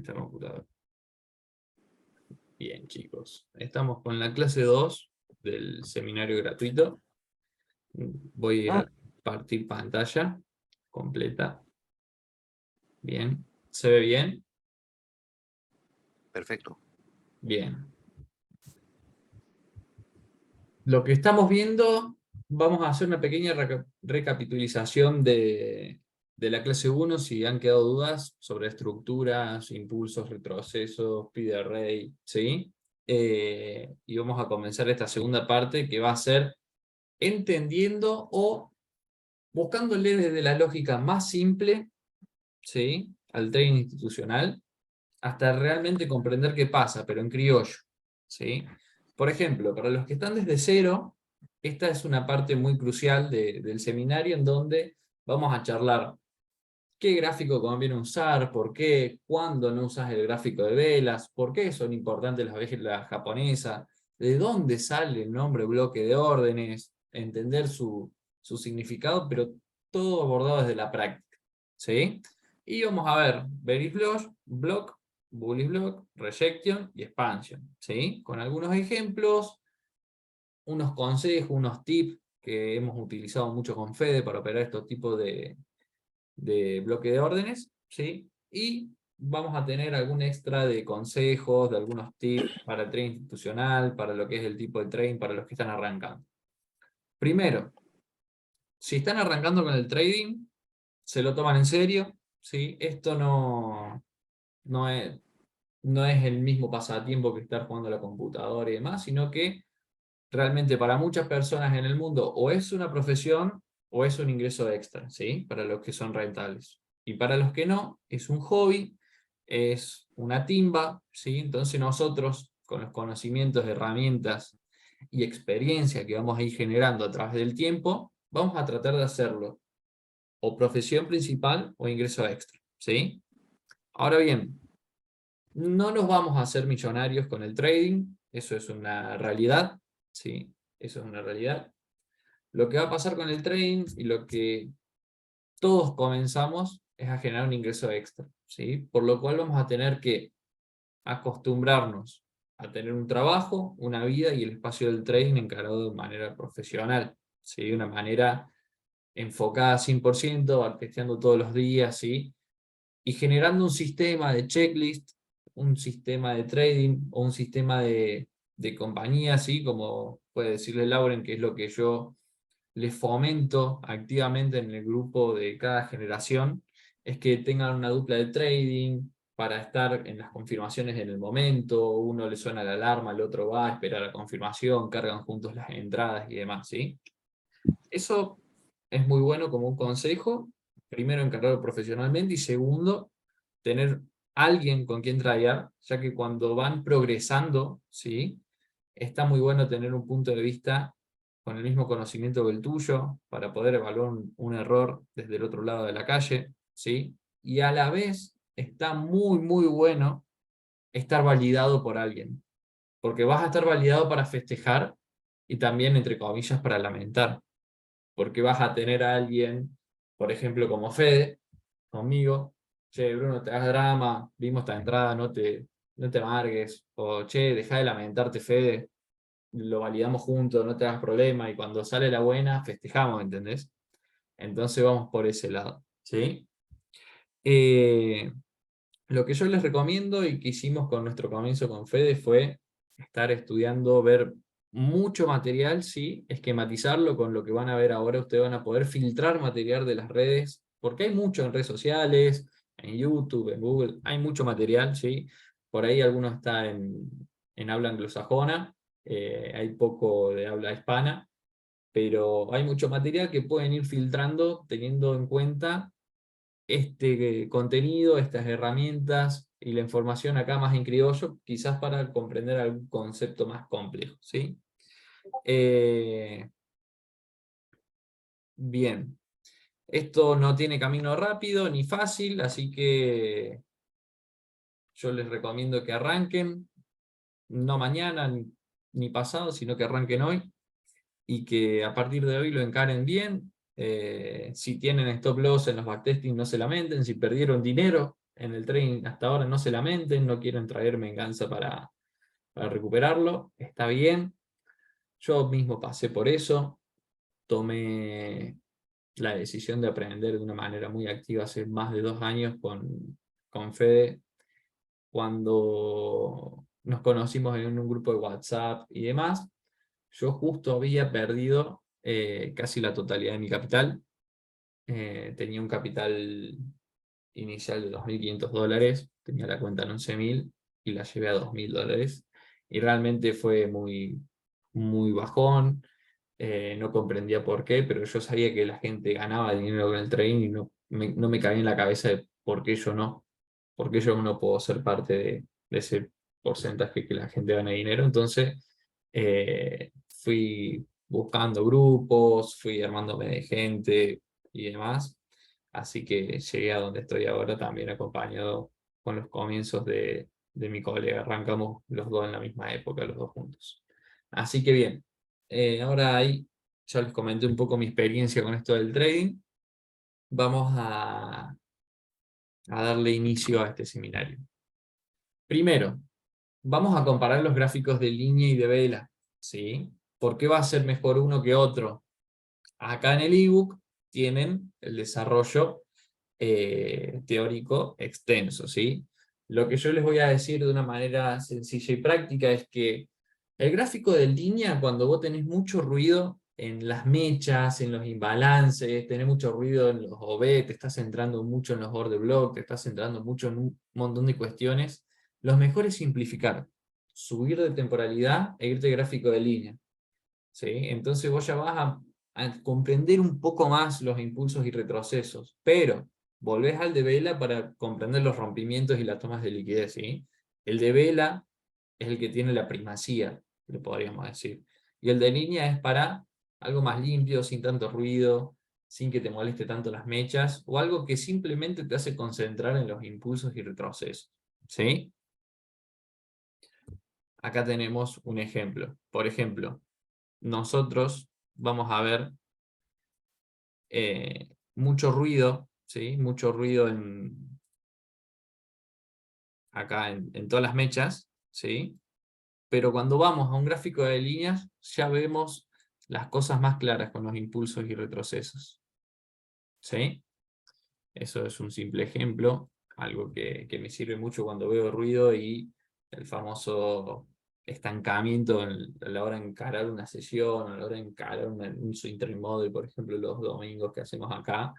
esta computadora. Bien, chicos. Estamos con la clase 2 del seminario gratuito. Voy a partir pantalla completa. Bien. ¿Se ve bien? Perfecto. Bien. Lo que estamos viendo, vamos a hacer una pequeña recapitulación de la clase 1, si han quedado dudas sobre estructuras, impulsos, retrocesos, pide array, ¿sí? Y vamos a comenzar esta segunda parte que va a ser entendiendo o buscándole desde la lógica más simple, ¿sí?, al trading institucional, hasta realmente comprender qué pasa, pero en criollo, ¿sí? Por ejemplo, para los que están desde cero, esta es una parte muy crucial del seminario en donde vamos a charlar qué gráfico conviene usar, por qué, cuándo no usas el gráfico de velas, por qué son importantes las velas japonesas, de dónde sale el nombre bloque de órdenes, entender su significado, pero todo abordado desde la práctica, ¿sí? Y vamos a ver bearish block, bullish block, rejection y expansion, ¿sí? Con algunos ejemplos, unos consejos, unos tips que hemos utilizado mucho con Fede para operar estos tipos de bloque de órdenes, ¿sí? Y vamos a tener algún extra de consejos, de algunos tips para el trading institucional, para lo que es el tipo de trading, para los que están arrancando. Primero, si están arrancando con el trading, se lo toman en serio, ¿sí? Esto no es el mismo pasatiempo que estar jugando a la computadora y demás, sino que realmente para muchas personas en el mundo o es una profesión o es un ingreso extra, ¿sí? Para los que son rentables. Y para los que no, es un hobby, es una timba, ¿sí? Entonces nosotros, con los conocimientos, herramientas y experiencia que vamos a ir generando a través del tiempo, vamos a tratar de hacerlo o profesión principal o ingreso extra, ¿sí? Ahora bien, no nos vamos a hacer millonarios con el trading, eso es una realidad, ¿sí? Eso es una realidad. Lo que va a pasar con el trading y lo que todos comenzamos es a generar un ingreso extra, ¿sí? Por lo cual vamos a tener que acostumbrarnos a tener un trabajo, una vida y el espacio del trading encarado de manera profesional, ¿sí? De una manera enfocada 100%, testeando todos los días, ¿sí? Y generando un sistema de checklist, un sistema de trading o un sistema de compañía, ¿sí? Como puede decirle Lauren, que es lo que yo les fomento activamente en el grupo de cada generación, es que tengan una dupla de trading para estar en las confirmaciones en el momento, uno le suena la alarma, el otro va a esperar la confirmación, cargan juntos las entradas y demás, ¿sí? Eso es muy bueno como un consejo, primero encargarlo profesionalmente y segundo, tener alguien con quien tradear, ya que cuando van progresando, ¿sí?, está muy bueno tener un punto de vista con el mismo conocimiento que el tuyo, para poder evaluar un error desde el otro lado de la calle, ¿sí? Y a la vez está muy, muy bueno estar validado por alguien, porque vas a estar validado para festejar y también, entre comillas, para lamentar, porque vas a tener a alguien, por ejemplo, como Fede, conmigo: che, Bruno, te hagas drama, vimos esta entrada, no te amargues, o che, deja de lamentarte, Fede, lo validamos juntos, no te hagas problema, y cuando sale la buena, festejamos, ¿entendés? Entonces vamos por ese lado, ¿sí? Lo que yo les recomiendo y que hicimos con nuestro comienzo con Fede fue estar estudiando, ver mucho material, sí, esquematizarlo con lo que van a ver ahora. Ustedes van a poder filtrar material de las redes, porque hay mucho en redes sociales, en YouTube, en Google, hay mucho material, sí. Por ahí alguno está en habla anglosajona, hay poco de habla hispana, pero hay mucho material que pueden ir filtrando teniendo en cuenta este contenido, estas herramientas y la información acá más en criollo, quizás para comprender algún concepto más complejo, ¿sí? Bien, esto no tiene camino rápido ni fácil, así que yo les recomiendo que arranquen, no mañana ni pasado, sino que arranquen hoy, y que a partir de hoy lo encaren bien. Si tienen stop loss en los backtesting, no se lamenten. Si perdieron dinero en el trading hasta ahora no se lamenten, no quieren traer venganza para recuperarlo, está bien. Yo mismo pasé por eso, tomé la decisión de aprender de una manera muy activa hace más de 2 años con Fede, cuando nos conocimos en un grupo de WhatsApp y demás. Yo justo había perdido casi la totalidad de mi capital. Tenía un capital inicial de $2.500, tenía la cuenta en 11.000 y la llevé a $2.000. Y realmente fue muy bajón. No comprendía por qué, pero yo sabía que la gente ganaba dinero con el trading y no me cabía en la cabeza de por qué yo no. Por qué yo no puedo ser parte de ese porcentaje que la gente gana dinero. Entonces, fui buscando grupos, fui armándome de gente y demás. Así que llegué a donde estoy ahora también acompañado con los comienzos de mi colega. Arrancamos los dos en la misma época, los dos juntos. Así que bien, ahora ahí ya les comenté un poco mi experiencia con esto del trading. Vamos a darle inicio a este seminario. Primero, vamos a comparar los gráficos de línea y de vela, ¿sí? ¿Por qué va a ser mejor uno que otro? Acá en el ebook tienen el desarrollo teórico extenso, ¿sí? Lo que yo les voy a decir de una manera sencilla y práctica es que el gráfico de línea, cuando vos tenés mucho ruido en las mechas, en los imbalances, tenés mucho ruido en los OB, te estás centrando mucho en los order block, te estás centrando mucho en un montón de cuestiones, lo mejor es simplificar, subir de temporalidad e irte gráfico de línea, ¿sí? Entonces vos ya vas a comprender un poco más los impulsos y retrocesos, pero volvés al de vela para comprender los rompimientos y las tomas de liquidez, ¿sí? El de vela es el que tiene la primacía, le podríamos decir. Y el de línea es para algo más limpio, sin tanto ruido, sin que te moleste tanto las mechas, o algo que simplemente te hace concentrar en los impulsos y retrocesos, ¿sí? Acá tenemos un ejemplo. Por ejemplo, nosotros vamos a ver mucho ruido, ¿sí? Mucho ruido acá en todas las mechas, ¿sí? Pero cuando vamos a un gráfico de líneas, ya vemos las cosas más claras con los impulsos y retrocesos, ¿sí? Eso es un simple ejemplo, algo que me sirve mucho cuando veo ruido y el famoso estancamiento a la hora de encarar una sesión, a la hora de encarar un swing trade model, por ejemplo, los domingos que hacemos acá.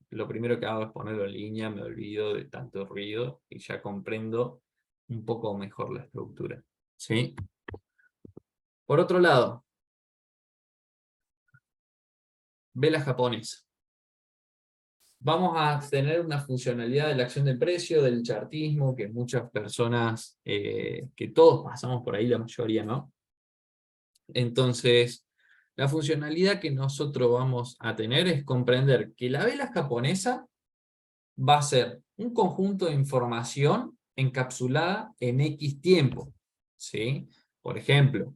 Lo primero que hago es ponerlo en línea, me olvido de tanto ruido y ya comprendo un poco mejor la estructura, ¿sí? Por otro lado, vela japonesa. Vamos a tener una funcionalidad de la acción del precio, del chartismo, que muchas personas, que todos pasamos por ahí, la mayoría, ¿no? Entonces, la funcionalidad que nosotros vamos a tener es comprender que la vela japonesa va a ser un conjunto de información encapsulada en X tiempo, ¿sí? Por ejemplo,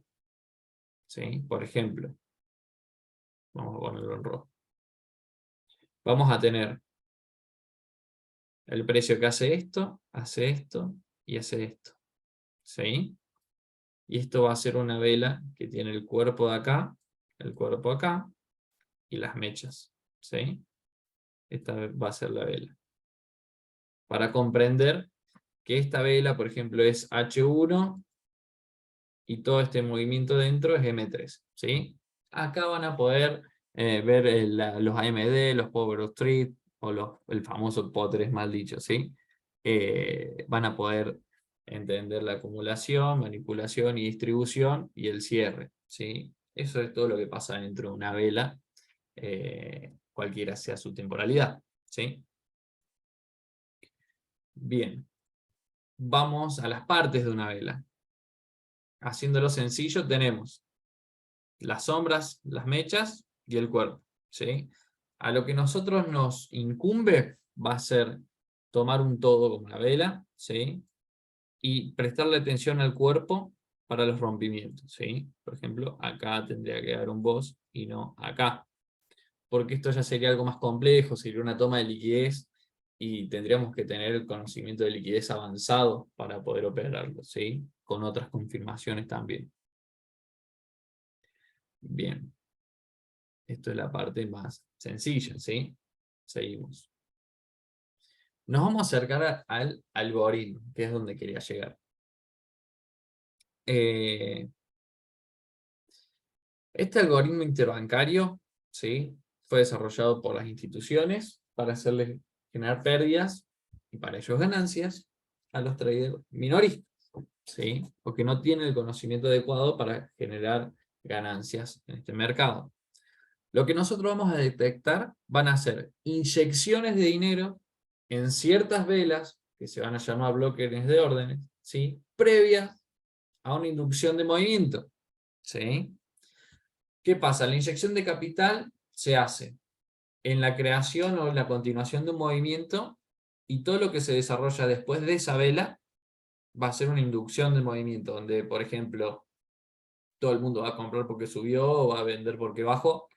¿sí? Por ejemplo, vamos a ponerlo en rojo. Vamos a tener el precio que hace esto y hace esto, ¿sí? Y esto va a ser una vela que tiene el cuerpo de acá, el cuerpo acá, y las mechas, ¿sí? Esta va a ser la vela. Para comprender que esta vela, por ejemplo, es H1, y todo este movimiento dentro es M3, ¿sí? Acá van a poder ver los AMD, los Power Street, o el famoso PO3 mal dicho, ¿sí? Van a poder entender la acumulación, manipulación y distribución, y el cierre, ¿sí? Eso es todo lo que pasa dentro de una vela, cualquiera sea su temporalidad, ¿sí? Bien, vamos a las partes de una vela. Haciéndolo sencillo, tenemos las sombras, las mechas y el cuerpo, ¿sí? A lo que nosotros nos incumbe va a ser tomar un todo como la vela, ¿sí? Y prestarle atención al cuerpo para los rompimientos, ¿sí? Por ejemplo, acá tendría que dar un boss y no acá, porque esto ya sería algo más complejo, sería una toma de liquidez y tendríamos que tener el conocimiento de liquidez avanzado para poder operarlo, ¿sí? Con otras confirmaciones también. Bien. Esto es la parte más sencilla, ¿sí? Seguimos. Nos vamos a acercar al algoritmo, que es donde quería llegar. Este algoritmo interbancario, ¿sí?, fue desarrollado por las instituciones para hacerles generar pérdidas y para ellos ganancias a los traders minoristas, ¿sí?, porque no tienen el conocimiento adecuado para generar ganancias en este mercado. Lo que nosotros vamos a detectar van a ser inyecciones de dinero en ciertas velas, que se van a llamar bloques de órdenes, ¿sí?, previas a una inducción de movimiento, ¿sí? ¿Qué pasa? La inyección de capital se hace en la creación o en la continuación de un movimiento, y todo lo que se desarrolla después de esa vela va a ser una inducción de movimiento, donde, por ejemplo, todo el mundo va a comprar porque subió o va a vender porque bajó,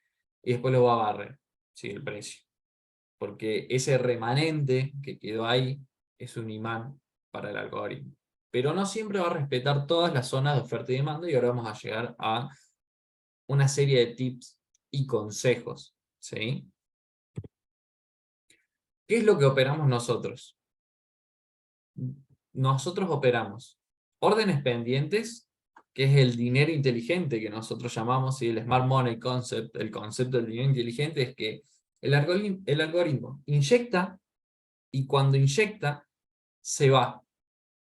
y después lo va a barrer, ¿sí?, el precio. Porque ese remanente que quedó ahí es un imán para el algoritmo. Pero no siempre va a respetar todas las zonas de oferta y demanda, y ahora vamos a llegar a una serie de tips y consejos, ¿sí? ¿Qué es lo que operamos nosotros? Nosotros operamos órdenes pendientes, que es el dinero inteligente que nosotros llamamos, y el Smart Money Concept, el concepto del dinero inteligente, es que el algoritmo inyecta, y cuando inyecta, se va,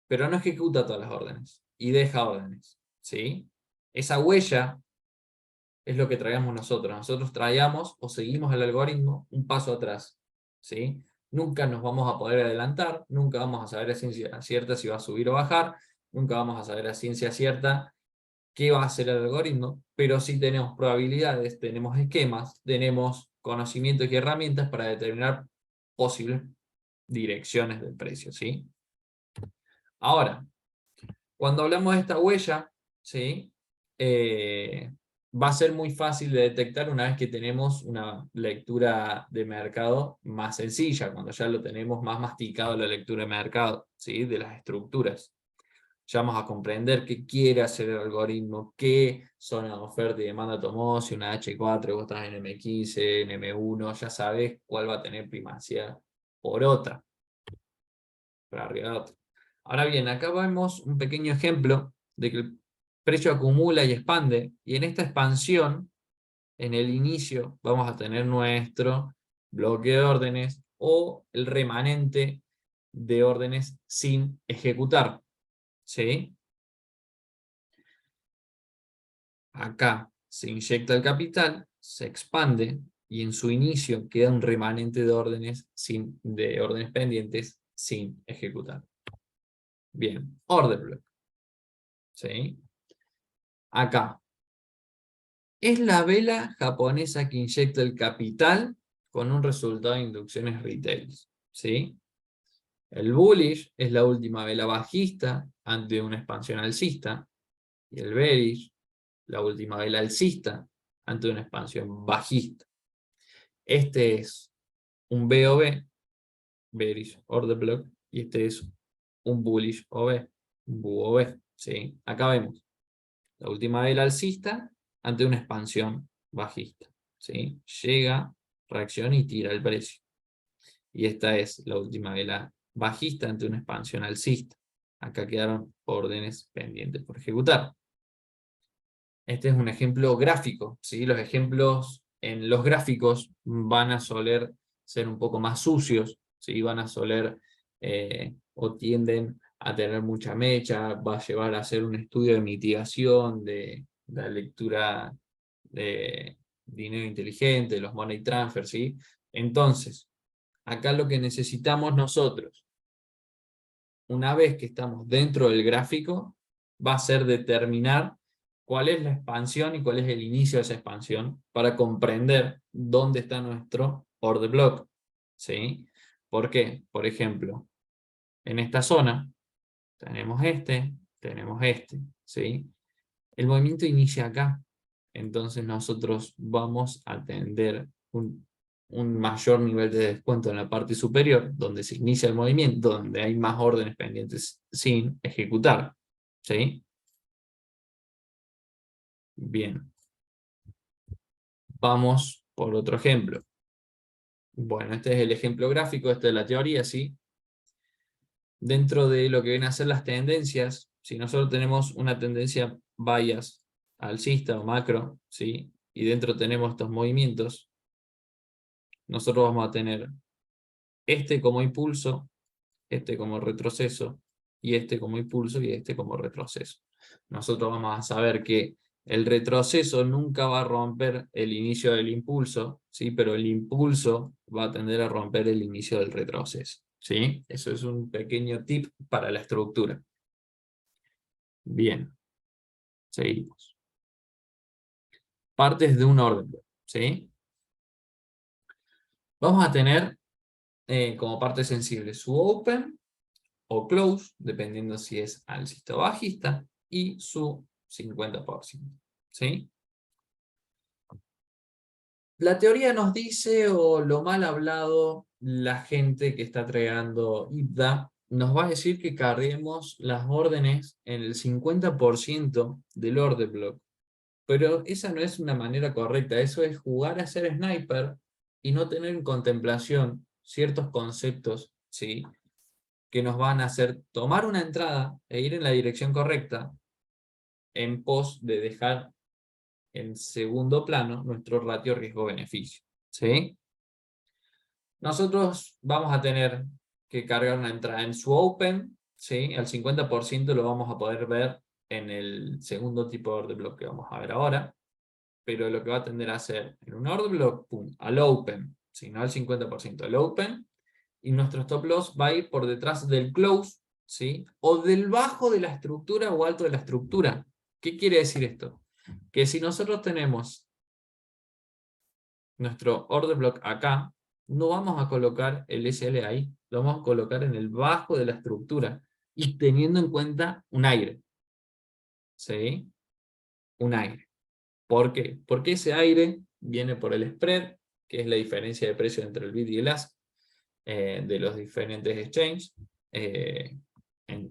pero no ejecuta todas las órdenes, y deja órdenes, ¿sí? Esa huella es lo que traíamos nosotros. Nosotros traíamos o seguimos el algoritmo un paso atrás, ¿sí? Nunca nos vamos a poder adelantar, nunca vamos a saber a ciencia cierta si va a subir o bajar, nunca vamos a saber a ciencia cierta qué va a hacer el algoritmo, pero sí tenemos probabilidades, tenemos esquemas, tenemos conocimientos y herramientas para determinar posibles direcciones del precio, ¿sí? Ahora, cuando hablamos de esta huella, ¿sí?, va a ser muy fácil de detectar una vez que tenemos una lectura de mercado más sencilla, cuando ya lo tenemos más masticado la lectura de mercado, ¿sí?, de las estructuras. Ya vamos a comprender qué quiere hacer el algoritmo, qué zona de oferta y demanda tomó, si una H4, vos estás en M15, en M1, ya sabes cuál va a tener primacía por otra, para arriba de otra. Ahora bien, acá vemos un pequeño ejemplo de que el precio acumula y expande, y en esta expansión, en el inicio, vamos a tener nuestro bloque de órdenes o el remanente de órdenes sin ejecutar, ¿sí? Acá se inyecta el capital, se expande, y en su inicio queda un remanente de órdenes pendientes sin ejecutar. Bien, order block, ¿sí? Acá es la vela japonesa que inyecta el capital con un resultado de inducciones retail, ¿sí? El bullish es la última vela bajista ante una expansión alcista, y el bearish, la última vela alcista ante una expansión bajista. Este es un BOB, bearish order block, y este es un bullish OB, un BUOB, ¿sí? Acá vemos la última vela alcista ante una expansión bajista, ¿sí? Llega, reacciona y tira el precio. Y esta es la última vela bajista ante una expansión alcista. Acá quedaron órdenes pendientes por ejecutar. Este es un ejemplo gráfico, ¿sí? Los ejemplos en los gráficos van a soler ser un poco más sucios, ¿sí? Van a soler o tienden a tener mucha mecha, va a llevar a hacer un estudio de mitigación, de la lectura de dinero inteligente, los money transfer, ¿sí? Entonces, acá lo que necesitamos nosotros, una vez que estamos dentro del gráfico, va a ser determinar cuál es la expansión y cuál es el inicio de esa expansión para comprender dónde está nuestro order block, ¿sí? ¿Por qué? Por ejemplo, en esta zona tenemos este, ¿sí? El movimiento inicia acá, entonces nosotros vamos a tender un mayor nivel de descuento en la parte superior, donde se inicia el movimiento, donde hay más órdenes pendientes sin ejecutar. ¿Sí? Bien. Vamos por otro ejemplo. Bueno, este es el ejemplo gráfico, esta es la teoría, ¿sí? Dentro de lo que vienen a ser las tendencias, si nosotros tenemos una tendencia bias alcista o macro, ¿sí? Y dentro tenemos estos movimientos, nosotros vamos a tener este como impulso, este como retroceso, y este como impulso y este como retroceso. Nosotros vamos a saber que el retroceso nunca va a romper el inicio del impulso, ¿sí? Pero el impulso va a tender a romper el inicio del retroceso, ¿sí? Eso es un pequeño tip para la estructura. Bien, seguimos. Partes de un orden, ¿sí? Vamos a tener como parte sensible su open o close, dependiendo si es alcista o bajista, y su 50%. ¿Sí? La teoría nos dice, o lo mal hablado, la gente que está creando IPDA, nos va a decir que carguemos las órdenes en el 50% del order block. Pero esa no es una manera correcta, eso es jugar a ser sniper y no tener en contemplación ciertos conceptos, ¿sí? Que nos van a hacer tomar una entrada e ir en la dirección correcta en pos de dejar en segundo plano nuestro ratio riesgo-beneficio. ¿Sí? Nosotros vamos a tener que cargar una entrada en su open, ¿sí? Al 50% lo vamos a poder ver en el segundo tipo de order block que vamos a ver ahora, pero lo que va a tender a hacer en un order block, pum, al open, ¿sí? No al 50%, al open, y nuestro stop loss va a ir por detrás del close, ¿sí? O del bajo de la estructura o alto de la estructura. ¿Qué quiere decir esto? Que si nosotros tenemos nuestro order block acá, no vamos a colocar el SL ahí, lo vamos a colocar en el bajo de la estructura y teniendo en cuenta un aire. ¿Sí? Un aire. ¿Por qué? Porque ese aire viene por el spread, que es la diferencia de precio entre el bid y el ask de los diferentes exchanges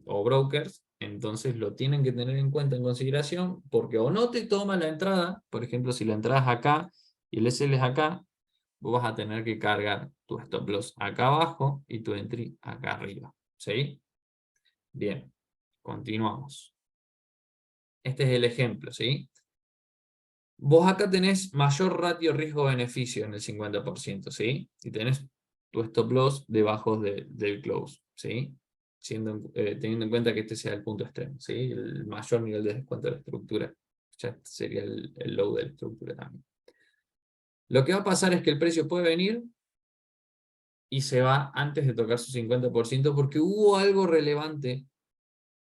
o brokers. Entonces lo tienen que tener en cuenta en consideración, porque o no te toma la entrada, por ejemplo, si la entrada es acá y el SL es acá, vos vas a tener que cargar tu stop loss acá abajo y tu entry acá arriba. ¿Sí? Bien, continuamos. Este es el ejemplo, ¿sí? Vos acá tenés mayor ratio riesgo-beneficio en el 50%, ¿sí? Y tenés tu stop loss debajo del close, ¿sí? Teniendo en cuenta que este sea el punto extremo, ¿sí? El mayor nivel de descuento de la estructura. Ya sería el low de la estructura también. Lo que va a pasar es que el precio puede venir y se va antes de tocar su 50% porque hubo algo relevante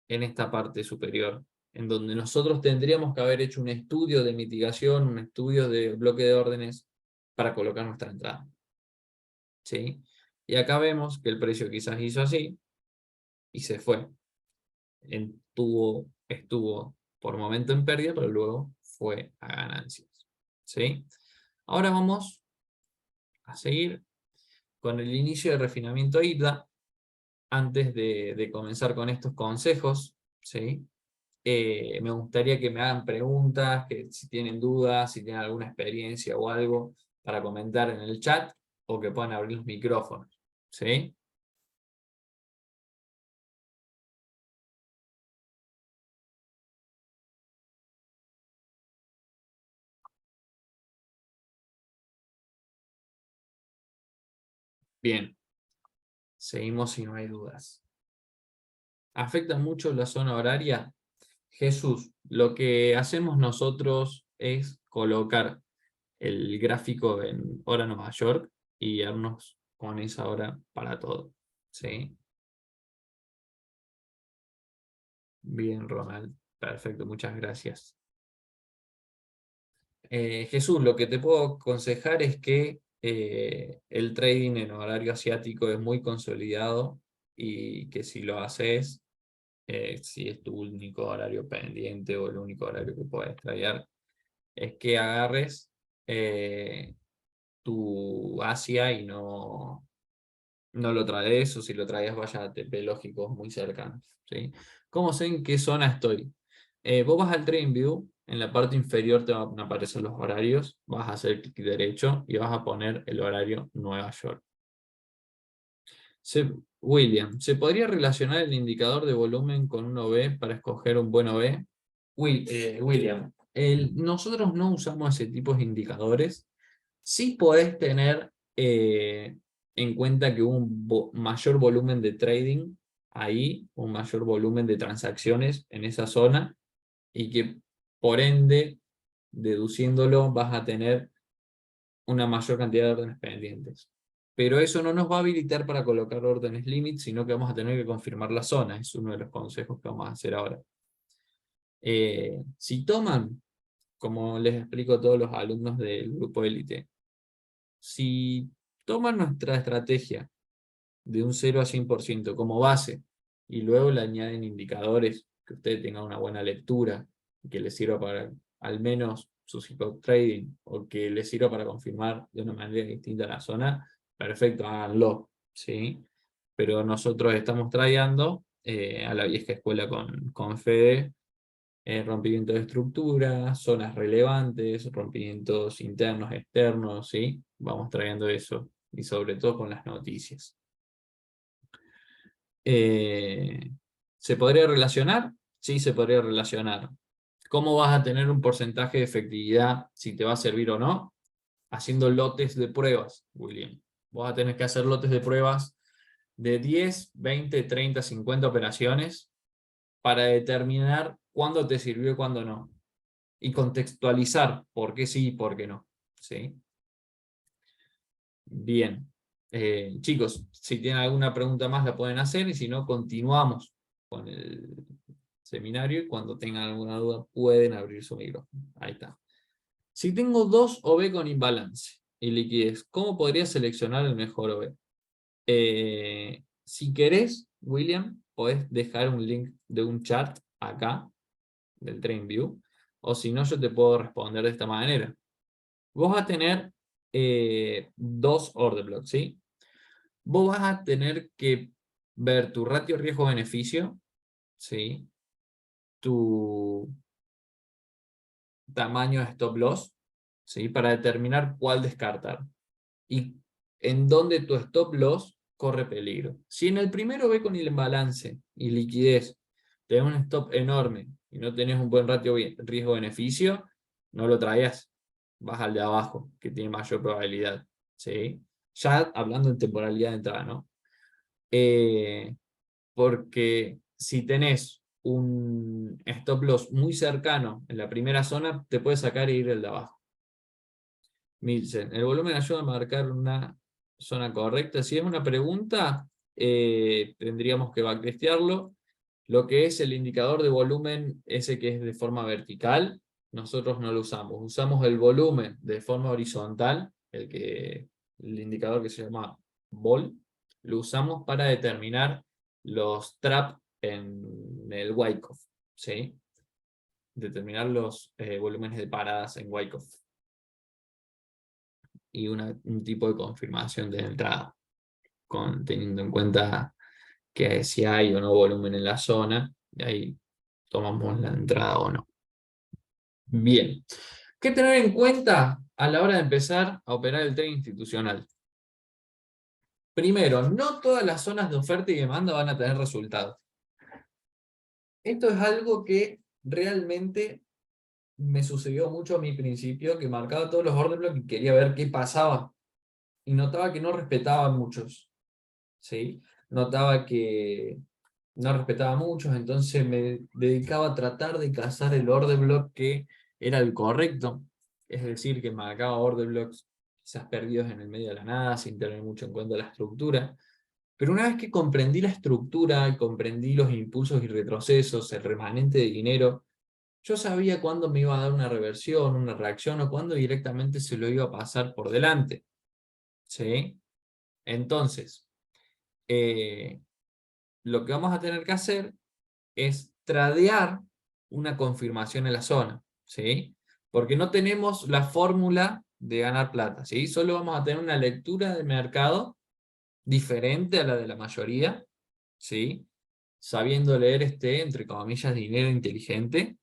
en esta parte superior, en donde nosotros tendríamos que haber hecho un estudio de mitigación, un estudio de bloque de órdenes para colocar nuestra entrada. ¿Sí? Y acá vemos que el precio quizás hizo así y se fue. Estuvo por momento en pérdida, pero luego fue a ganancias. ¿Sí? Ahora vamos a seguir con el inicio de refinamiento IPDA. Antes de comenzar con estos consejos, ¿sí? Me gustaría que me hagan preguntas, que si tienen dudas, si tienen alguna experiencia o algo para comentar en el chat, o que puedan abrir los micrófonos. ¿Sí? Bien, seguimos si no hay dudas. ¿Afecta mucho la zona horaria? Jesús, lo que hacemos nosotros es colocar el gráfico en hora Nueva York y guiarnos con esa hora para todo. ¿Sí? Bien, Ronald. Perfecto, muchas gracias. Jesús, lo que te puedo aconsejar es que el trading en horario asiático es muy consolidado y que si lo haces, si es tu único horario pendiente o el único horario que puedes tradear, es que agarres tu Asia y no lo traes, o si lo traes vaya a TP lógicos muy cercanos, ¿sí? ¿Cómo sé en qué zona estoy? Vos vas al TradingView, en la parte inferior te van a aparecer los horarios, vas a hacer clic derecho y vas a poner el horario Nueva York. William, ¿se podría relacionar el indicador de volumen con un OB para escoger un buen OB? William, nosotros no usamos ese tipo de indicadores. Sí podés tener en cuenta que hubo un mayor volumen de trading ahí, un mayor volumen de transacciones en esa zona, y que por ende, deduciéndolo, vas a tener una mayor cantidad de órdenes pendientes. Pero eso no nos va a habilitar para colocar órdenes limit, sino que vamos a tener que confirmar la zona. Es uno de los consejos que vamos a hacer ahora. Si toman, como les explico a todos los alumnos del grupo élite, si toman nuestra estrategia de un 0 a 100% como base y luego le añaden indicadores que ustedes tengan una buena lectura, que les sirva para al menos su psicotrading trading o que les sirva para confirmar de una manera distinta la zona, perfecto, háganlo, ¿sí? Pero nosotros estamos trayendo a la vieja escuela con Fede, rompimiento de estructura, zonas relevantes, rompimientos internos, externos, ¿sí? Vamos trayendo eso, y sobre todo con las noticias. ¿Se podría relacionar? Sí, se podría relacionar. ¿Cómo vas a tener un porcentaje de efectividad si te va a servir o no? Haciendo lotes de pruebas, William. Vos vas a tener que hacer lotes de pruebas de 10, 20, 30, 50 operaciones para determinar cuándo te sirvió y cuándo no. Y contextualizar por qué sí y por qué no. ¿Sí? Bien. Chicos, si tienen alguna pregunta más la pueden hacer, y si no, continuamos con el seminario, y cuando tengan alguna duda pueden abrir su micrófono. Ahí está. Si tengo dos OB con imbalance y liquidez, ¿cómo podría seleccionar el mejor OB? Si querés, William, podés dejar un link de un chat acá, del TradingView, o si no, yo te puedo responder de esta manera. Vos vas a tener dos order blocks, ¿sí? Vos vas a tener que ver tu ratio riesgo-beneficio, ¿sí? Tu tamaño de stop loss, ¿sí? Para determinar cuál descartar. Y en dónde tu stop loss corre peligro. Si en el primero ve con el imbalance y liquidez, tenés un stop enorme y no tenés un buen ratio riesgo-beneficio, no lo traías. Vas al de abajo, que tiene mayor probabilidad, ¿sí? Ya hablando en temporalidad de entrada, ¿no? Porque si tenés un stop loss muy cercano en la primera zona, te puede sacar e ir el de abajo. Milsen, ¿el volumen ayuda a marcar una zona correcta? Si es una pregunta, tendríamos que backtestearlo. Lo que es el indicador de volumen, ese que es de forma vertical, nosotros no lo usamos. Usamos el volumen de forma horizontal, el indicador que se llama vol, lo usamos para determinar los trap en el Wyckoff, ¿sí? Determinar los volúmenes de paradas en Wyckoff. Y un tipo de confirmación de entrada, teniendo en cuenta que si hay o no volumen en la zona, y ahí tomamos la entrada o no. Bien. ¿Qué tener en cuenta a la hora de empezar a operar el trading institucional? Primero, no todas las zonas de oferta y demanda van a tener resultados. Esto es algo que realmente me sucedió mucho a mi principio, que marcaba todos los order blocks y quería ver qué pasaba. Y notaba que no respetaban muchos, ¿sí? Notaba que no respetaba muchos, entonces me dedicaba a tratar de cazar el order block que era el correcto. Es decir, que marcaba order blocks quizás perdidos en el medio de la nada, sin tener mucho en cuenta la estructura. Pero una vez que comprendí la estructura y comprendí los impulsos y retrocesos, el remanente de dinero, yo sabía cuándo me iba a dar una reversión, una reacción, o cuándo directamente se lo iba a pasar por delante. ¿Sí? Entonces, lo que vamos a tener que hacer es tradear una confirmación en la zona, ¿sí? Porque no tenemos la fórmula de ganar plata, ¿sí? Solo vamos a tener una lectura de mercado diferente a la de la mayoría, ¿sí? Sabiendo leer entre comillas, dinero inteligente,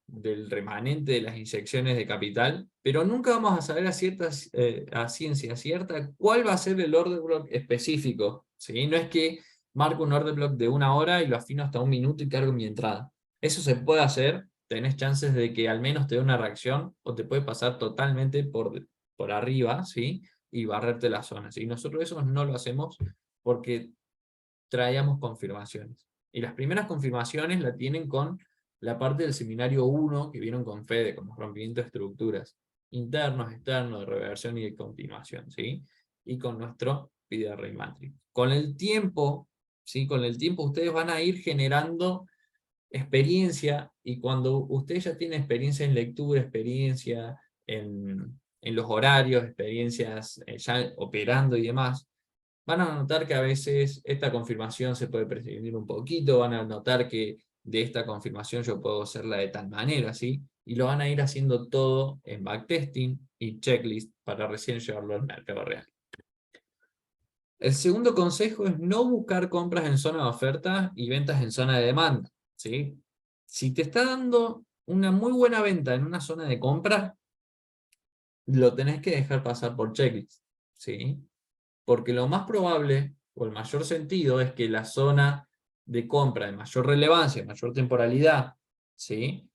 del remanente de las inyecciones de capital, pero nunca vamos a saber a ciencia cierta cuál va a ser el order block específico, ¿sí? No es que marco un order block de 1 hora y lo afino hasta 1 minuto y cargo mi entrada. Eso se puede hacer, tenés chances de que al menos te dé una reacción, o te puede pasar totalmente por arriba, ¿sí? Y barrerte la zona, ¿sí? Nosotros eso no lo hacemos porque traíamos confirmaciones. Y las primeras confirmaciones la tienen con la parte del seminario 1 que vieron con Fede, con los rompimientos de estructuras internos, externos, de reversión y de continuación, ¿sí? Y con nuestro PDR Matrix. Con el tiempo, ¿sí? Con el tiempo ustedes van a ir generando experiencia, y cuando ustedes ya tienen experiencia en lectura, experiencia en los horarios, experiencias ya operando y demás, van a notar que a veces esta confirmación se puede prescindir un poquito, van a notar que de esta confirmación yo puedo hacerla de tal manera, ¿sí? Y lo van a ir haciendo todo en backtesting y checklist para recién llevarlo al mercado real. El segundo consejo es no buscar compras en zona de oferta y ventas en zona de demanda, ¿sí? Si te está dando una muy buena venta en una zona de compra, lo tenés que dejar pasar por checklist, ¿sí? Porque lo más probable, o el mayor sentido, es que la zona de compra de mayor relevancia, mayor temporalidad, ¿sí?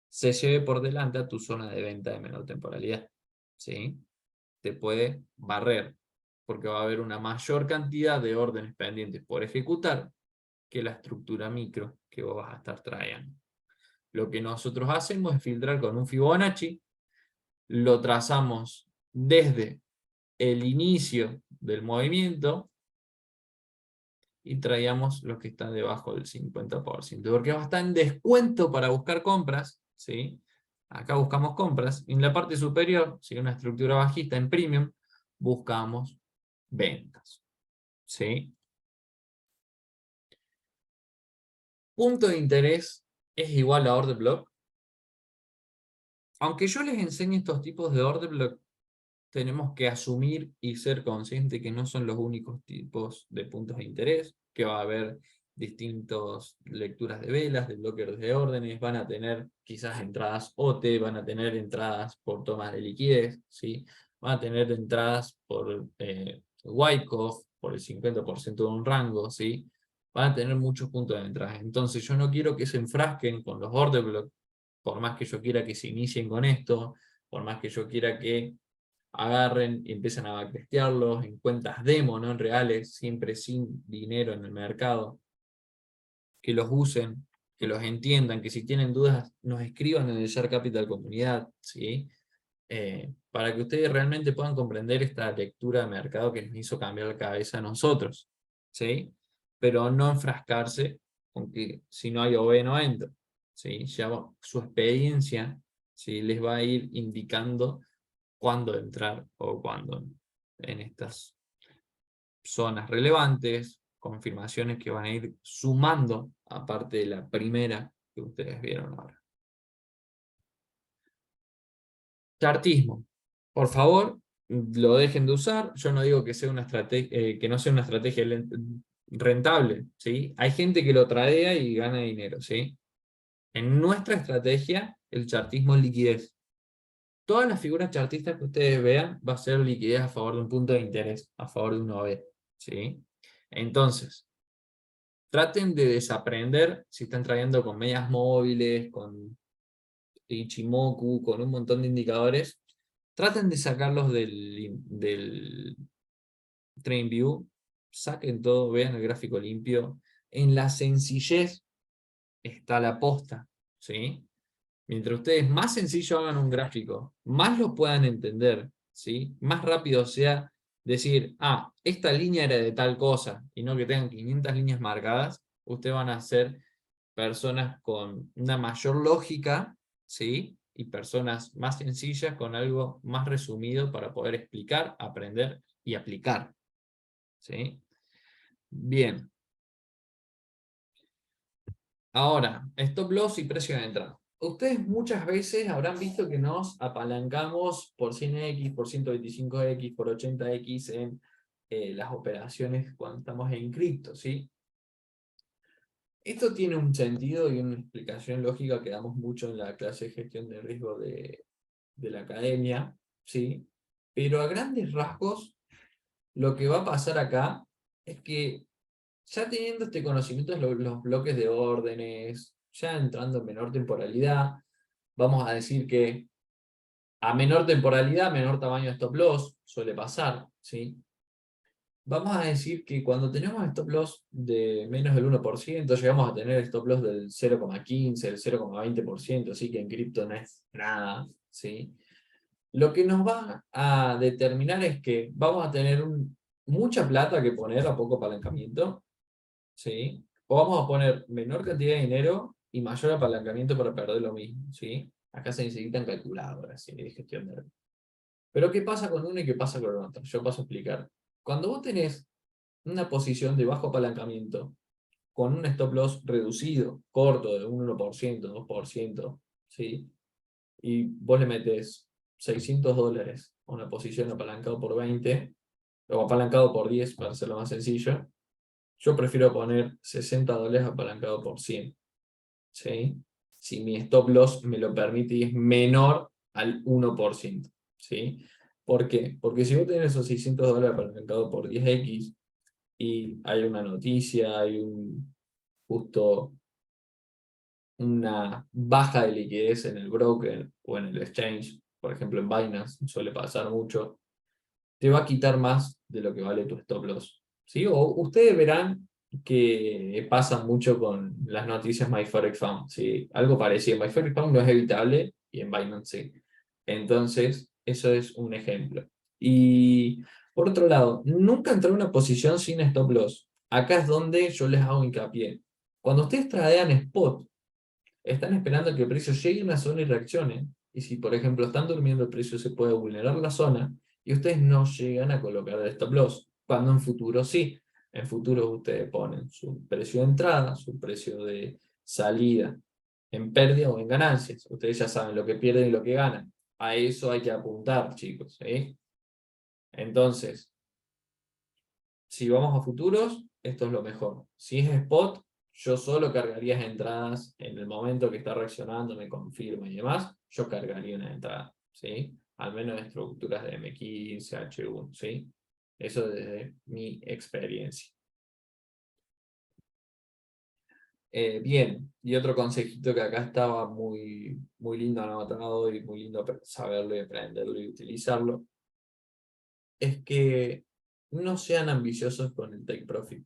Se lleve por delante a tu zona de venta de menor temporalidad, ¿sí? Te puede barrer, porque va a haber una mayor cantidad de órdenes pendientes por ejecutar que la estructura micro que vos vas a estar trayendo. Lo que nosotros hacemos es filtrar con un Fibonacci, lo trazamos desde el inicio del movimiento y traíamos los que están debajo del 50%, porque va a estar en descuento para buscar compras, ¿sí? Acá buscamos compras, y en la parte superior, si una estructura bajista en premium, buscamos ventas, ¿sí? Punto de interés es igual a order block. Aunque yo les enseñe estos tipos de order block, tenemos que asumir y ser conscientes que no son los únicos tipos de puntos de interés, que va a haber distintas lecturas de velas, de bloques de órdenes, van a tener quizás entradas OT, van a tener entradas por tomas de liquidez, ¿sí? Van a tener entradas por Wyckoff, por el 50% de un rango, ¿sí? Van a tener muchos puntos de entrada. Entonces yo no quiero que se enfrasquen con los order blocks, por más que yo quiera que se inicien con esto, por más que yo quiera que agarren y empiezan a backtestearlos en cuentas demo, no en reales, siempre sin dinero en el mercado, que los usen, que los entiendan, que si tienen dudas nos escriban en el Share Capital Comunidad, ¿sí? Para que ustedes realmente puedan comprender esta lectura de mercado que nos hizo cambiar la cabeza a nosotros, ¿sí? Pero no enfrascarse con que si no hay OV no entra, ¿sí? Ya su experiencia, ¿sí? Les va a ir indicando cuándo entrar o cuándo en estas zonas relevantes, confirmaciones que van a ir sumando, aparte de la primera que ustedes vieron ahora. Chartismo. Por favor, lo dejen de usar. Yo no digo que sea una estrategia, que no sea una estrategia rentable, ¿sí? Hay gente que lo tradea y gana dinero, ¿sí? En nuestra estrategia, el chartismo es liquidez. Todas las figuras chartistas que ustedes vean va a ser liquidez a favor de un punto de interés, a favor de un OV, ¿sí? Entonces, traten de desaprender si están trayendo con medias móviles, con Ichimoku, con un montón de indicadores. Traten de sacarlos del TradingView, saquen todo, vean el gráfico limpio. En la sencillez está la posta, ¿sí? Mientras ustedes más sencillo hagan un gráfico, más lo puedan entender, ¿sí? Más rápido sea decir, ah, esta línea era de tal cosa, y no que tengan 500 líneas marcadas, ustedes van a ser personas con una mayor lógica, ¿sí? Y personas más sencillas con algo más resumido para poder explicar, aprender y aplicar, ¿sí? Bien. Ahora, stop loss y precio de entrada. Ustedes muchas veces habrán visto que nos apalancamos por 100x, por 125x, por 80x en las operaciones cuando estamos en cripto, ¿sí? Esto tiene un sentido y una explicación lógica que damos mucho en la clase de gestión de riesgo de la academia, ¿sí? Pero a grandes rasgos, lo que va a pasar acá es que ya teniendo este conocimiento de los bloques de órdenes, ya entrando en menor temporalidad, vamos a decir que a menor temporalidad, menor tamaño de stop loss, suele pasar, ¿sí? Vamos a decir que cuando tenemos stop loss de menos del 1%, llegamos a tener stop loss del 0,15, el 0,20%, así que en cripto no es nada, ¿sí? Lo que nos va a determinar es que vamos a tener mucha plata que poner a poco apalancamiento, ¿sí? O vamos a poner menor cantidad de dinero y mayor apalancamiento para perder lo mismo, ¿sí? Acá se necesitan calculadoras, ¿sí? De gestión de riesgo. Pero ¿qué pasa con uno y qué pasa con otro? Yo paso a explicar. Cuando vos tenés una posición de bajo apalancamiento con un stop loss reducido, corto, de un 1%, 2%, ¿sí? Y vos le metes $600 a una posición apalancado por 20, o apalancado por 10 para hacerlo más sencillo, yo prefiero poner $60 apalancado por 100, ¿sí? Si mi stop loss me lo permite y es menor al 1%, ¿sí? ¿Por qué? Porque si vos tenés esos $600 apalancado por 10x y hay una noticia, hay justo una baja de liquidez en el broker o en el exchange, por ejemplo en Binance, suele pasar mucho, te va a quitar más de lo que vale tu stop loss, ¿sí? O ustedes verán que pasa mucho con las noticias MyForexFund, ¿sí? Algo parecido. MyForexFund no es evitable y en Binance sí. Entonces, eso es un ejemplo. Y por otro lado, nunca entré en una posición sin stop loss. Acá es donde yo les hago hincapié. Cuando ustedes tradean spot, están esperando que el precio llegue a una zona y reaccione. Y si, por ejemplo, están durmiendo, el precio se puede vulnerar la zona y ustedes no llegan a colocar el stop loss. Cuando en futuro sí. En futuro ustedes ponen su precio de entrada, su precio de salida, en pérdida o en ganancias. Ustedes ya saben lo que pierden y lo que ganan. A eso hay que apuntar, chicos, ¿sí? Entonces, si vamos a futuros, esto es lo mejor. Si es spot, yo solo cargaría entradas en el momento que está reaccionando, me confirma y demás, yo cargaría una entrada, ¿sí? Al menos en estructuras de M15, H1, ¿sí? Eso desde mi experiencia. Bien, y otro consejito que acá estaba muy, muy lindo anotado y muy lindo saberlo y aprenderlo y utilizarlo, es que no sean ambiciosos con el take profit.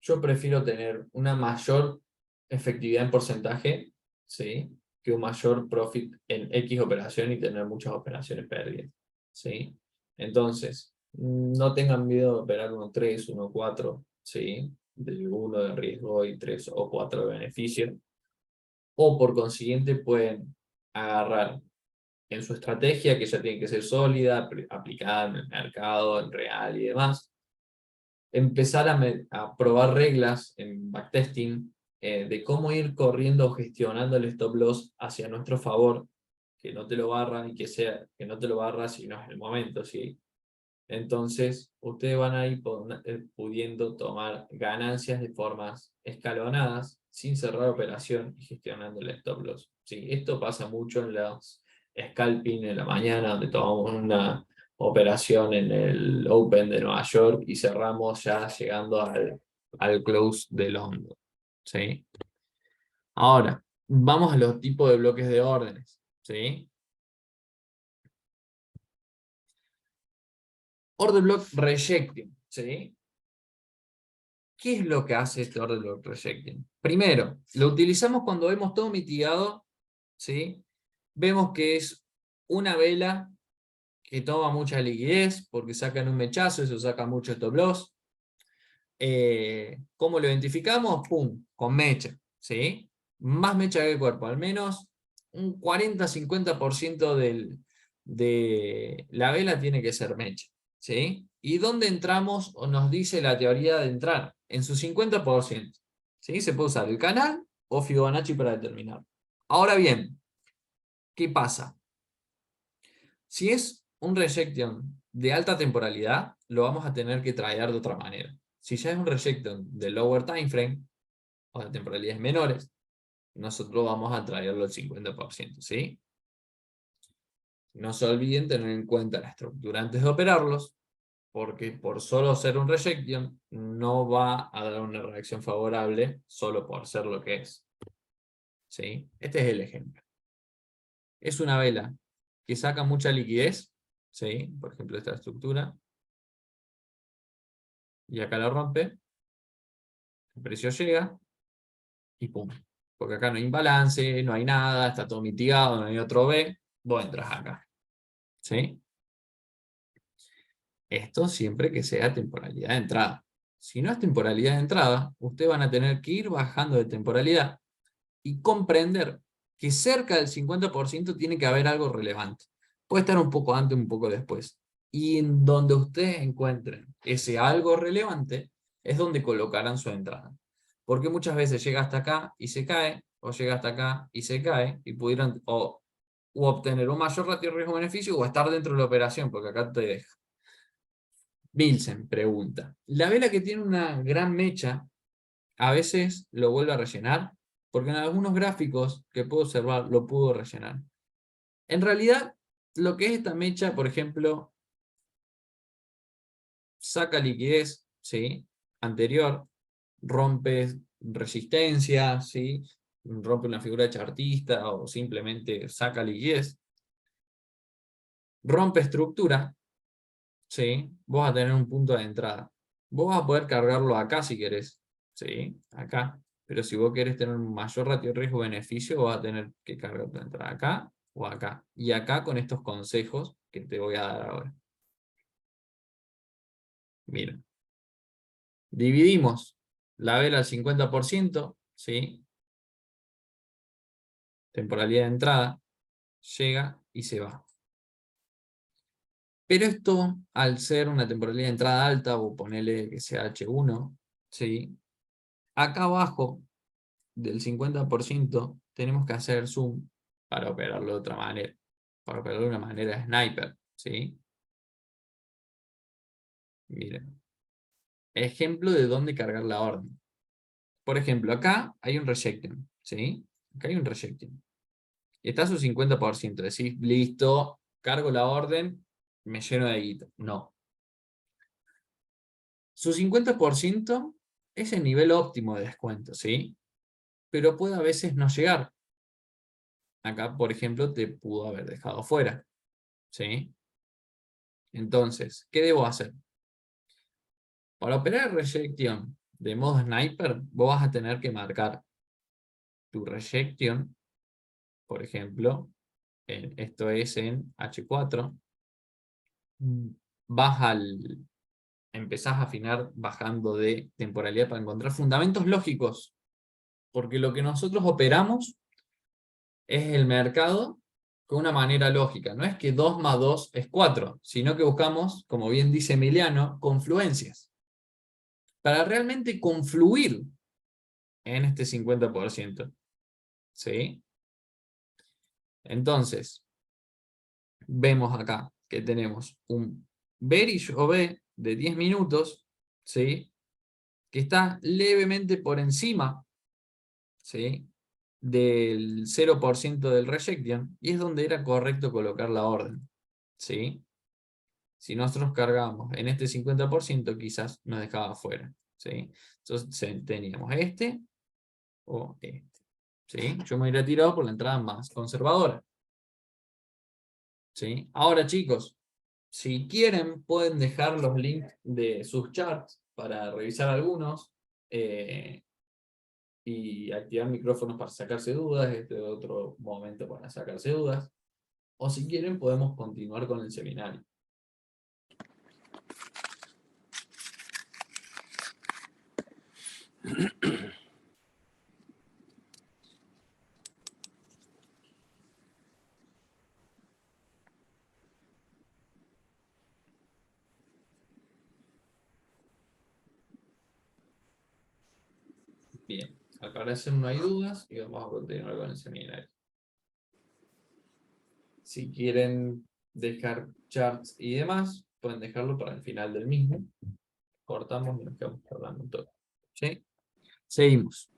Yo prefiero tener una mayor efectividad en porcentaje, ¿sí? Que un mayor profit en X operación y tener muchas operaciones perdidas, ¿sí? Entonces, no tengan miedo de operar 1.3, 1.4, ¿sí? De 1 de riesgo y 3 o 4 de beneficio. O por consiguiente pueden agarrar en su estrategia, que ya tiene que ser sólida, aplicada en el mercado, en real y demás, empezar a probar reglas en backtesting de cómo ir corriendo o gestionando el stop loss hacia nuestro favor, que no te lo barran y que no te lo barra si no es el momento, ¿sí? Entonces, ustedes van a ir pudiendo tomar ganancias de formas escalonadas, sin cerrar operación y gestionando el stop loss, ¿sí? Esto pasa mucho en los scalping en la mañana, donde tomamos una operación en el Open de Nueva York y cerramos ya llegando al close de London, ¿sí? Ahora, vamos a los tipos de bloques de órdenes, ¿sí? Order block rejecting, ¿sí? ¿Qué es lo que hace este order block rejecting? Primero, lo utilizamos cuando vemos todo mitigado, ¿sí? Vemos que es una vela que toma mucha liquidez porque sacan un mechazo, eso saca mucho stop loss. ¿Cómo lo identificamos? ¡Pum! Con mecha, ¿sí? Más mecha que el cuerpo, al menos un 40-50% de la vela tiene que ser mecha, ¿sí? ¿Y dónde entramos? O nos dice la teoría de entrar, en su 50%, ¿sí? Se puede usar el canal o Fibonacci para determinar. Ahora bien, ¿qué pasa? Si es un rejection de alta temporalidad, lo vamos a tener que traer de otra manera. Si ya es un rejection de lower time frame, o de temporalidades menores, nosotros vamos a traerlo al 50%, ¿sí? No se olviden tener en cuenta la estructura antes de operarlos, porque por solo ser un rejection no va a dar una reacción favorable solo por ser lo que es. ¿Sí? Este es el ejemplo. Es una vela que saca mucha liquidez, ¿sí? Por ejemplo, esta estructura, y acá la rompe, el precio llega, y pum. Porque acá no hay imbalance, no hay nada, está todo mitigado, no hay otro B, vos entras acá. ¿Sí? Esto siempre que sea temporalidad de entrada. Si no es temporalidad de entrada, ustedes van a tener que ir bajando de temporalidad y comprender que cerca del 50% tiene que haber algo relevante. Puede estar un poco antes, un poco después. Y en donde ustedes encuentren ese algo relevante, es donde colocarán su entrada. Porque muchas veces llega hasta acá y se cae, o llega hasta acá y se cae, y pudieran o obtener un mayor ratio riesgo-beneficio o estar dentro de la operación, porque acá te deja. Bilsen pregunta, ¿la vela que tiene una gran mecha a veces lo vuelve a rellenar? Porque en algunos gráficos que puedo observar lo pudo rellenar. En realidad, lo que es esta mecha, por ejemplo, saca liquidez, ¿sí? Anterior, rompe resistencia, ¿sí? Rompe una figura chartista o simplemente saca liquidez. Rompe estructura, ¿sí? Vos vas a tener un punto de entrada. Vos vas a poder cargarlo acá si querés, ¿sí? Acá. Pero si vos querés tener un mayor ratio riesgo-beneficio, vas a tener que cargar tu entrada acá o acá. Y acá con estos consejos que te voy a dar ahora. Miren. Dividimos la vela al 50%, ¿sí? Temporalidad de entrada, llega y se va. Pero esto, al ser una temporalidad de entrada alta, o ponerle que sea H1, ¿sí? Acá abajo del 50% tenemos que hacer zoom para operarlo de otra manera. Para operarlo de una manera sniper, ¿sí? Miren. Ejemplo de dónde cargar la orden. Por ejemplo, acá hay un rejection, ¿sí? Acá hay un rejection. Y está a su 50%. Decís, listo, cargo la orden, me lleno de guita. No. Su 50% es el nivel óptimo de descuento, ¿sí? Pero puede a veces no llegar. Acá, por ejemplo, te pudo haber dejado fuera, ¿sí? Entonces, ¿qué debo hacer? Para operar rejection de modo sniper, vos vas a tener que marcar tu rejection, por ejemplo, esto es en H4, empezás a afinar bajando de temporalidad para encontrar fundamentos lógicos, porque lo que nosotros operamos es el mercado con una manera lógica, no es que 2 más 2 es 4, sino que buscamos, como bien dice Emiliano, confluencias, para realmente confluir en este 50%. ¿Sí? Entonces, vemos acá que tenemos un bearish OB de 10 minutos, ¿sí? Que está levemente por encima, ¿sí? Del 0% del rejection, y es donde era correcto colocar la orden, ¿sí? Si nosotros cargamos en este 50%, quizás nos dejaba fuera, ¿sí? Entonces teníamos este o este, ¿sí? Yo me hubiera tirado por la entrada más conservadora, ¿sí? Ahora, chicos, si quieren, pueden dejar los links de sus charts para revisar algunos y activar micrófonos para sacarse dudas. Este es otro momento para sacarse dudas. O si quieren, podemos continuar con el seminario. Bien. Al parecer no hay dudas y vamos a continuar con el seminario. Si quieren dejar charts y demás, pueden dejarlo para el final del mismo. Cortamos y nos quedamos hablando un toque. ¿Sí? Seguimos.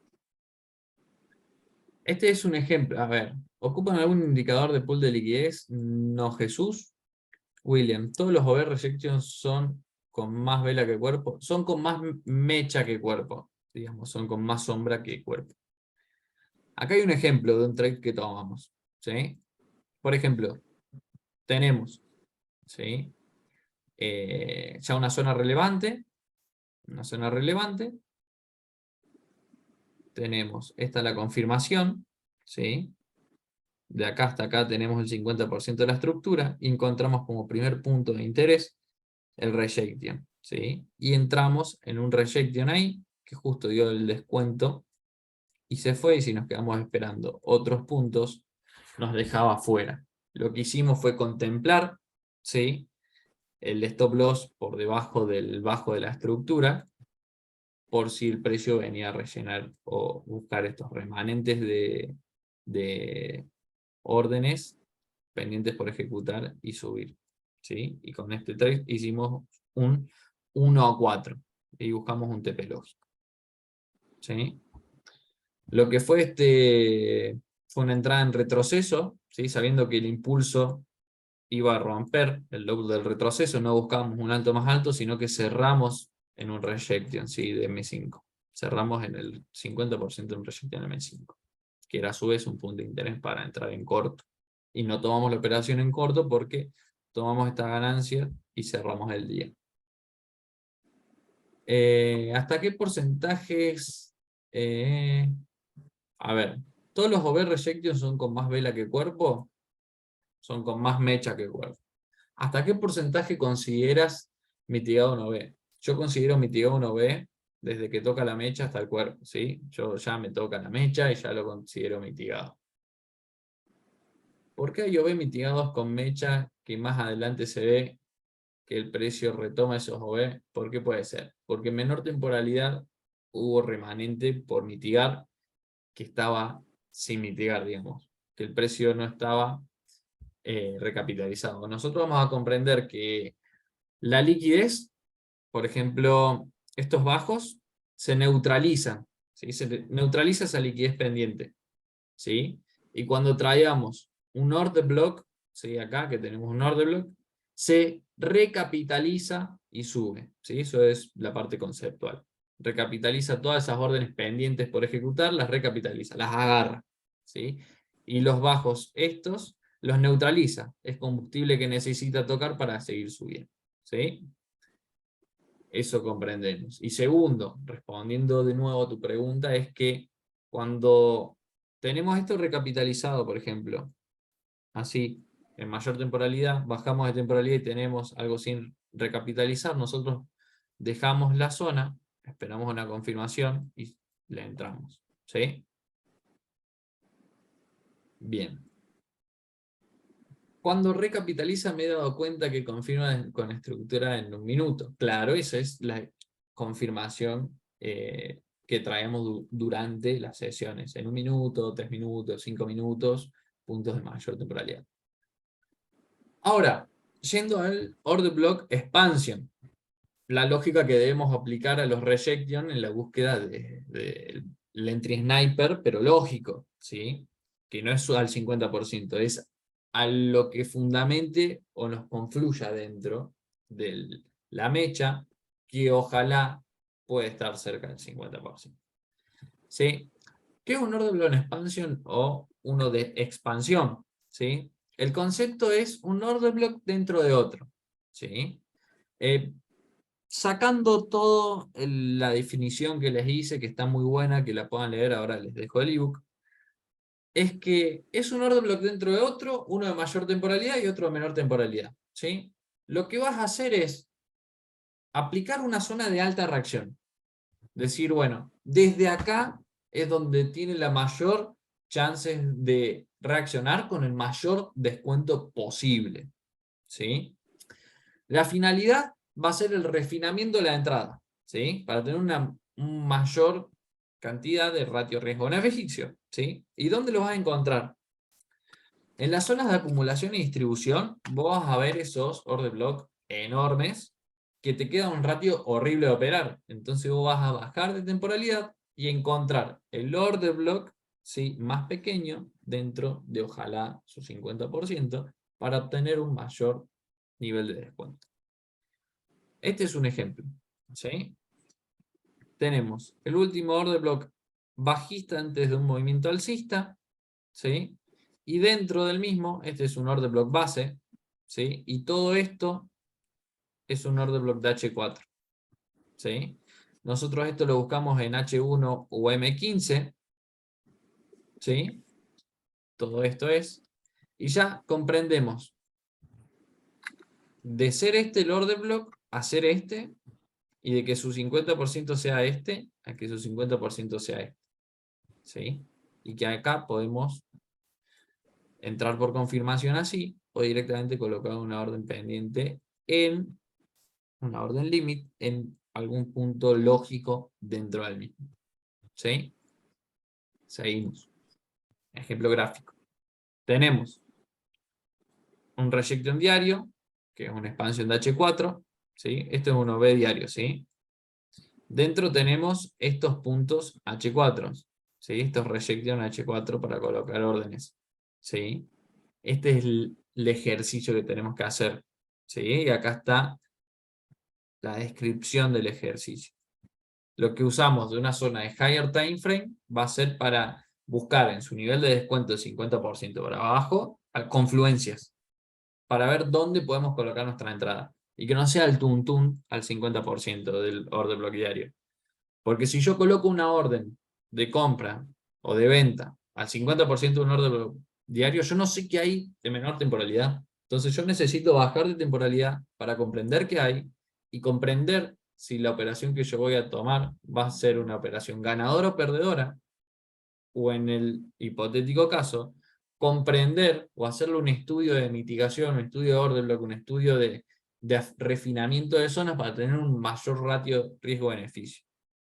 Este es un ejemplo. A ver, ¿ocupan algún indicador de pool de liquidez? No, Jesús. William, todos los over rejections son con más vela que cuerpo. Son con más mecha que cuerpo. Digamos, son con más sombra que cuerpo. Acá hay un ejemplo de un trade que tomamos. ¿Sí? Por ejemplo, tenemos, ¿sí? Ya una zona relevante. Una zona relevante. Tenemos, esta es la confirmación, ¿sí? De acá hasta acá tenemos el 50% de la estructura, y encontramos como primer punto de interés el rejection, ¿sí? Y entramos en un rejection ahí, que justo dio el descuento, y se fue, y si nos quedamos esperando otros puntos, nos dejaba fuera. Lo que hicimos fue contemplar, ¿sí? El stop loss por debajo del bajo de la estructura, por si el precio venía a rellenar o buscar estos remanentes de órdenes pendientes por ejecutar y subir. ¿Sí? Y con este trade hicimos un 1 a 4 y buscamos un TP lógico. ¿Sí? Lo que fue fue una entrada en retroceso, ¿sí? Sabiendo que el impulso iba a romper el low del retroceso, no buscamos un alto más alto, sino que cerramos en un rejection, ¿sí? De M5. Cerramos en el 50% de un rejection M5, que era a su vez un punto de interés para entrar en corto. Y no tomamos la operación en corto porque tomamos esta ganancia y cerramos el día. ¿Hasta qué porcentajes? A ver, ¿todos los over rejections son con más vela que cuerpo? Son con más mecha que cuerpo. ¿Hasta qué porcentaje consideras mitigado 1B? Yo considero mitigado 1B desde que toca la mecha hasta el cuerpo, ¿sí? Yo ya me toca la mecha y ya lo considero mitigado. ¿Por qué hay OB mitigados con mecha que más adelante se ve que el precio retoma esos OB? ¿Por qué puede ser? Porque en menor temporalidad hubo remanente por mitigar que estaba sin mitigar, digamos. Que el precio no estaba recapitalizado. Nosotros vamos a comprender que la liquidez, por ejemplo, estos bajos, se neutralizan, ¿sí? Se neutraliza esa liquidez pendiente, ¿sí? Y cuando traigamos un order block, ¿sí? Acá que tenemos un order block, se recapitaliza y sube, ¿sí? Eso es la parte conceptual. Recapitaliza todas esas órdenes pendientes por ejecutar, las recapitaliza, las agarra, ¿sí? Y los bajos estos los neutraliza. Es combustible que necesita tocar para seguir subiendo, ¿sí? Eso comprendemos. Y segundo, respondiendo de nuevo a tu pregunta, es que cuando tenemos esto recapitalizado, por ejemplo, así, en mayor temporalidad, bajamos de temporalidad y tenemos algo sin recapitalizar, nosotros dejamos la zona, esperamos una confirmación y le entramos. ¿Sí? Bien. Cuando recapitaliza me he dado cuenta que confirma con estructura en un minuto. Claro, esa es la confirmación que traemos durante las sesiones. En un minuto, 3 minutos, 5 minutos, puntos de mayor temporalidad. Ahora, yendo al order block expansion, la lógica que debemos aplicar a los rejection en la búsqueda del entry sniper, pero lógico, ¿sí? Que no es al 50%, es a lo que fundamente o nos confluya dentro de la mecha, que ojalá puede estar cerca del 50%. ¿Sí? ¿Qué es un order block expansion o uno de expansión? ¿Sí? El concepto es un order block dentro de otro. ¿Sí? Sacando todo la definición que les hice, que está muy buena, que la puedan leer, ahora les dejo el ebook, es que es un order block dentro de otro, uno de mayor temporalidad y otro de menor temporalidad. ¿Sí? Lo que vas a hacer es aplicar una zona de alta reacción. Decir, bueno, desde acá es donde tiene la mayor chances de reaccionar con el mayor descuento posible. ¿Sí? La finalidad va a ser el refinamiento de la entrada, ¿sí? Para tener un mayor cantidad de ratio riesgo-beneficio, ¿sí? ¿Y dónde lo vas a encontrar? En las zonas de acumulación y distribución, vos vas a ver esos order block enormes que te queda un ratio horrible de operar. Entonces vos vas a bajar de temporalidad y encontrar el order block, ¿sí?, más pequeño dentro de, ojalá, su 50% para obtener un mayor nivel de descuento. Este es un ejemplo, ¿sí? Tenemos el último order block bajista antes de un movimiento alcista, ¿sí? Y dentro del mismo, este es un order block base, ¿sí? Y todo esto es un order block de H4, ¿sí? Nosotros esto lo buscamos en H1 o M15, ¿sí? Todo esto es. Y ya comprendemos de ser este el order block a ser este, y de que su 50% sea este, a que su 50% sea este, ¿sí? Y que acá podemos entrar por confirmación así, o directamente colocar una orden pendiente en una orden límite en algún punto lógico dentro del mismo. ¿Sí? Seguimos. Ejemplo gráfico. Tenemos un rejection diario, que es una expansión de H4, ¿sí? Esto es un OB diario, ¿sí? Dentro tenemos estos puntos H4, ¿sí? Estos rejection H4 para colocar órdenes, ¿sí? Este es el ejercicio que tenemos que hacer, ¿sí? Y acá está la descripción del ejercicio. Lo que usamos de una zona de higher time frame va a ser para buscar en su nivel de descuento de 50% para abajo confluencias, para ver dónde podemos colocar nuestra entrada, y que no sea el tuntún al 50% del order block diario. Porque si yo coloco una orden de compra o de venta al 50% de un order block diario, yo no sé qué hay de menor temporalidad. Entonces yo necesito bajar de temporalidad para comprender qué hay y comprender si la operación que yo voy a tomar va a ser una operación ganadora o perdedora, o en el hipotético caso, comprender o hacerle un estudio de mitigación, un estudio de order block, un estudio de refinamiento de zonas para tener un mayor ratio riesgo-beneficio.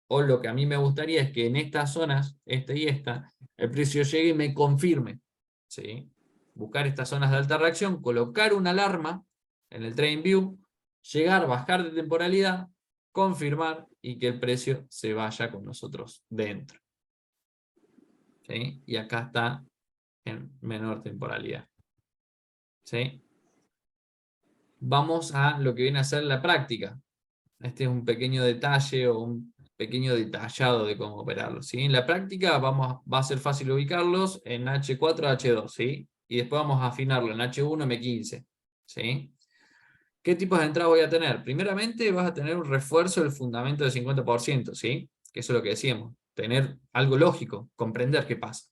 O lo que a mí me gustaría es que en estas zonas, esta y esta, el precio llegue y me confirme, ¿sí? Buscar estas zonas de alta reacción, colocar una alarma en el Trading View, llegar, bajar de temporalidad, confirmar y que el precio se vaya con nosotros dentro, ¿sí? Y acá está en menor temporalidad, ¿sí? Vamos a lo que viene a ser la práctica. Este es un pequeño detalle o un pequeño detallado de cómo operarlo, ¿sí? En la práctica va a ser fácil ubicarlos en H4, H2, ¿sí? Y después vamos a afinarlo en H1, M15, ¿sí? ¿Qué tipos de entrada voy a tener? Primeramente vas a tener un refuerzo del fundamento del 50%, ¿sí? Que eso es lo que decíamos, tener algo lógico, comprender qué pasa.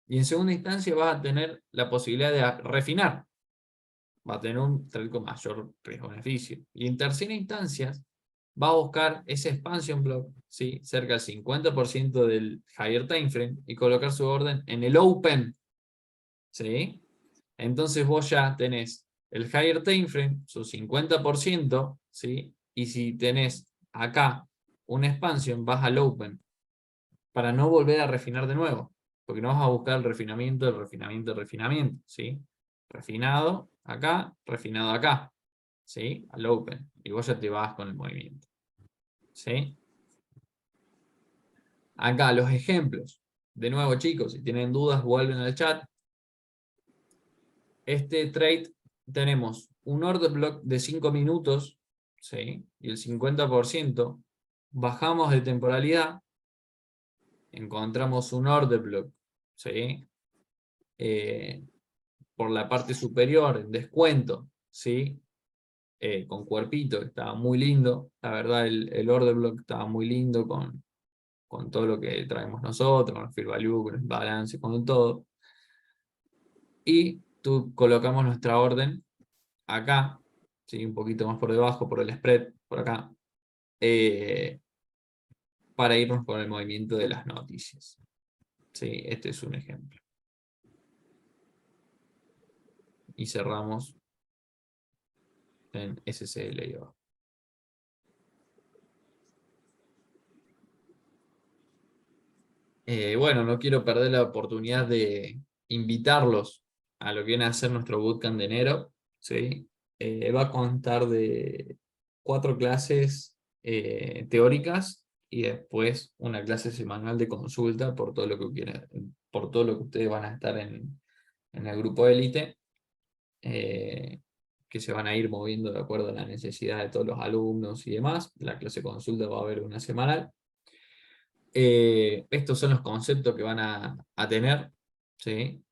Y en segunda instancia vas a tener la posibilidad de refinar, va a tener un trade con mayor riesgo-beneficio. Y en tercera instancia va a buscar ese expansion block, ¿sí?, cerca del 50% del higher time frame, y colocar su orden en el open, ¿sí? Entonces vos ya tenés el higher time frame, su 50%, ¿sí? Y si tenés acá una expansion, vas al open, para no volver a refinar de nuevo, porque no vas a buscar el refinamiento, el refinamiento, el refinamiento, ¿sí? Refinado acá, ¿sí? Al open, y vos ya te vas con el movimiento, ¿sí? Acá los ejemplos. De nuevo, chicos, si tienen dudas, vuelven al chat. Este trade tenemos un order block de 5 minutos, ¿sí? Y el 50%. Bajamos de temporalidad, encontramos un order block, ¿sí? Por la parte superior, en descuento, ¿sí? Con cuerpito, estaba muy lindo. La verdad, el order block estaba muy lindo con todo lo que traemos nosotros, con el fair value, con el balance, con todo. Y colocamos nuestra orden acá, ¿sí? Un poquito más por debajo, por el spread, por acá, para irnos con el movimiento de las noticias, ¿sí? Este es un ejemplo. Y cerramos en SCL. Bueno, no quiero perder la oportunidad de invitarlos a lo que viene a ser nuestro bootcamp de enero, ¿sí? Va a constar de 4 clases teóricas y después una clase semanal de consulta por todo lo que por todo lo que ustedes van a estar en el grupo élite, que se van a ir moviendo de acuerdo a la necesidad de todos los alumnos y demás. La clase consulta va a haber una semanal. Estos son los conceptos que van a tener, ¿sí?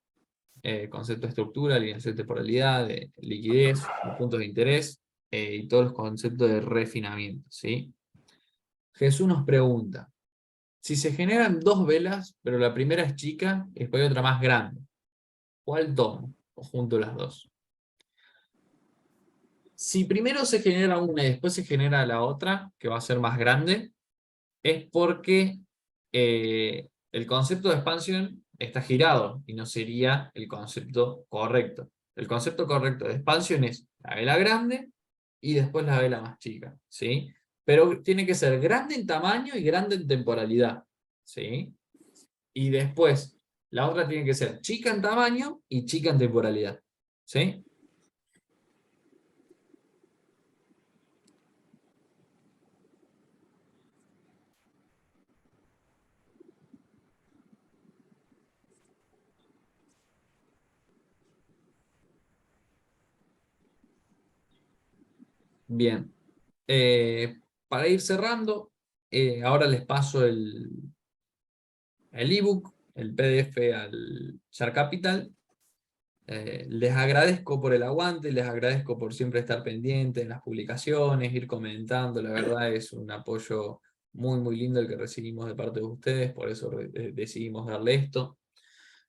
Concepto de estructura, alineación de temporalidad, de liquidez, de puntos de interés, y todos los conceptos de refinamiento, ¿sí? Jesús nos pregunta, si se generan 2 velas, pero la primera es chica y después hay otra más grande, ¿cuál tomo? O junto las dos. Si primero se genera una y después se genera la otra, que va a ser más grande, es porque el concepto de expansión está girado y no sería el concepto correcto. El concepto correcto de expansión es la vela grande y después la vela más chica, ¿sí? Pero tiene que ser grande en tamaño y grande en temporalidad, ¿sí? Y después la otra tiene que ser chica en tamaño y chica en temporalidad, ¿sí? Bien. Para ir cerrando, ahora les paso el ebook, el PDF al Share Capital. Les agradezco por el aguante, les agradezco por siempre estar pendientes en las publicaciones, ir comentando, la verdad es un apoyo muy muy lindo el que recibimos de parte de ustedes, por eso decidimos darle esto,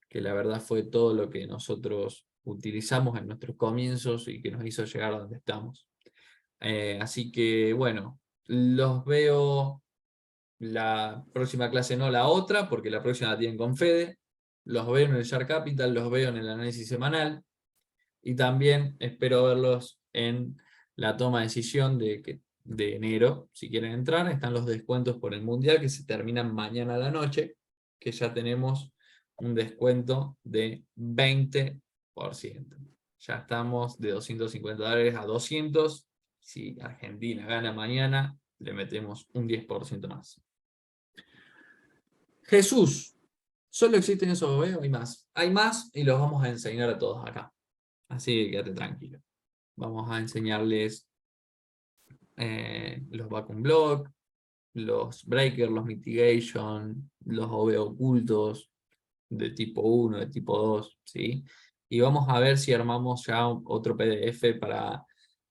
que la verdad fue todo lo que nosotros utilizamos en nuestros comienzos y que nos hizo llegar a donde estamos. Así que bueno, los veo la próxima clase, no la otra, porque la próxima la tienen con Fede. Los veo en el Share Capital, los veo en el análisis semanal. Y también espero verlos en la toma de decisión de enero. Si quieren entrar, están los descuentos por el Mundial que se terminan mañana a la noche, que ya tenemos un descuento de 20%. Ya estamos de $250 a 200. Si Argentina gana mañana, le metemos un 10% más. Jesús, solo existen esos videos, hay más. Hay más y los vamos a enseñar a todos acá. Así que quédate tranquilo. Vamos a enseñarles los vacuum block, los breakers, los mitigation, los OV ocultos de tipo 1, de tipo 2, ¿sí? Y vamos a ver si armamos ya otro PDF para,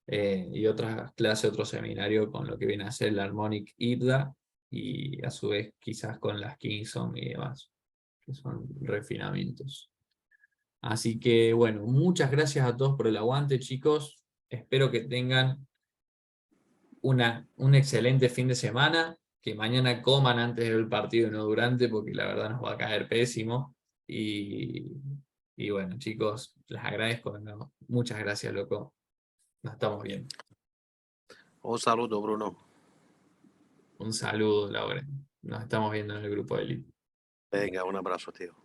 y otra clase, otro seminario con lo que viene a ser el Harmonic IPDA y a su vez quizás con las Kingston y demás, que son refinamientos. Así que bueno, muchas gracias a todos por el aguante, chicos. Espero que tengan un excelente fin de semana, que mañana coman antes del partido y no durante, porque la verdad nos va a caer pésimo. Y, y bueno, chicos, les agradezco. ¿No? Muchas gracias, loco. Nos estamos viendo. Un saludo, Bruno. Un saludo, Laura. Nos estamos viendo en el grupo de Elite. Venga, un abrazo, tío.